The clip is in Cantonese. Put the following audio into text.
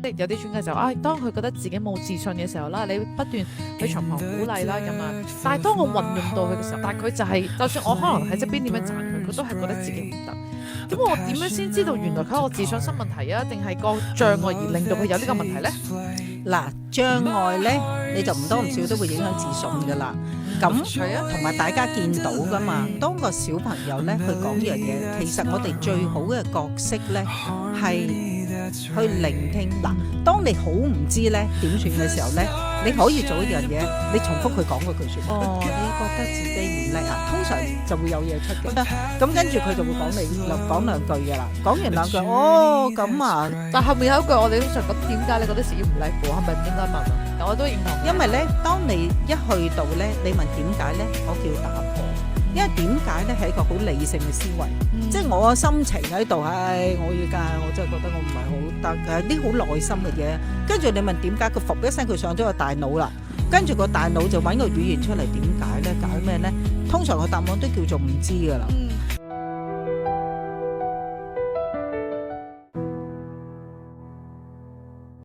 即係有啲專家就當佢覺得自己冇自信嘅時候啦，你不斷去從旁鼓勵啦咁樣。但係當我運用到佢嘅時候，但係佢就係、就算我可能喺側邊點樣讚佢，佢都係覺得自己唔得。咁我點樣先知道原來佢係我自信心問題啊，定係個障礙而令到佢有呢個問題呢？嗱，障礙咧你就唔多唔少都會影響自信噶啦。咁同埋大家見到噶嘛，當個小朋友咧去講樣嘢，其實我哋最好嘅角色咧係去聆聽。嗱，當你好唔知咧點算嘅時候咧，你可以做一樣嘢，你重複佢講嗰句説話。你覺得自己唔叻啊？通常就會有嘢出嘅。咁跟住佢就會講兩句嘅啦。講完兩句，咁啊。但後面有一句我哋通常講，點解你覺得自己唔叻嘅？係咪唔應該問啊？我都認同。因為咧，當你一去到咧，你問點解咧，我叫打破。因為點解咧係一個好理性嘅思維，即係我嘅心情喺度，我要㗎，我真係覺得我唔係好得，啲好內心嘅嘢。跟住你問點解，佢伏一聲佢上咗個大腦啦，跟住個大腦就揾個語言出嚟，點解咧，搞咩咧？通常個答案都叫做唔知㗎啦。